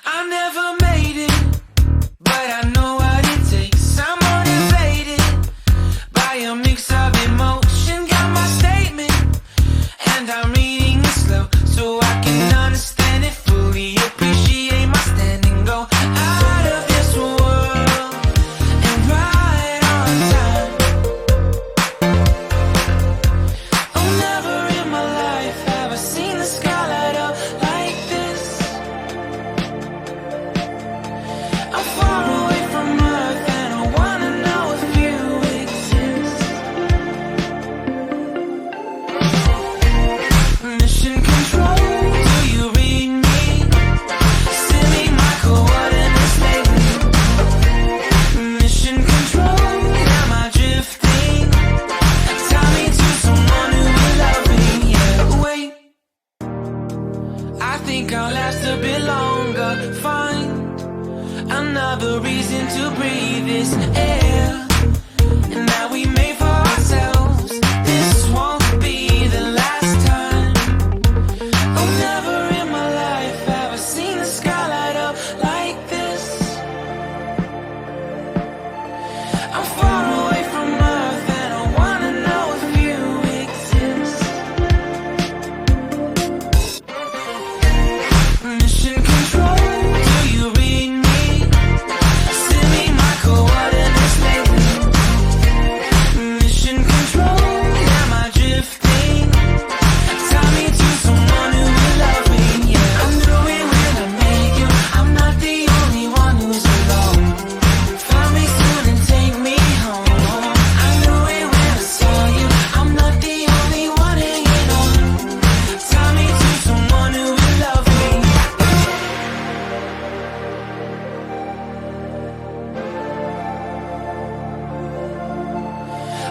I never made it, but I know what it takes. I'm motivated by a mix of emotion. Got my statement, and I'm reading it slow so I can understand it fully. Appreciate my standing, go out of this world and right on time. Oh, never in my life have I seen the sky light up like this. I'm far away from Earth and I wanna know if you exist. Mission control, do you read me? Send me my coordinates lately. Mission control, am I drifting? Tie me to someone who will love me. Yeah, wait, I think I'll last a bit longer. Find another reason to breathe this air, and that we made for ourselves. This won't be the last time. Oh, never in my life have I seen the sky light up like this. I'm far away from Earth and I wanna know if you exist. Mission control, do you read me? Send me my coordinates lately. Mission control, am I drifting? Tie me to someone who will love me. Yeah, I knew it when I met you. I'm not the only one who's alone. Find me soon and take me home. I knew it when I saw you. I'm not the only one hanging on. Tie me to someone who will love me.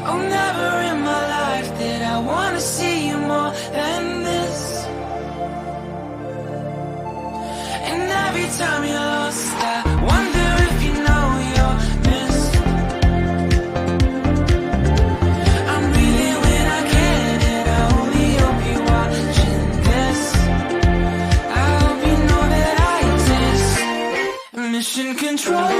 Oh, never in my life did I wanna see you more than this. And every time you're lost, I wonder if you know you're missed. I'm breathing when I can, and I only hope you're watching this. I hope you know that I exist. Mission control,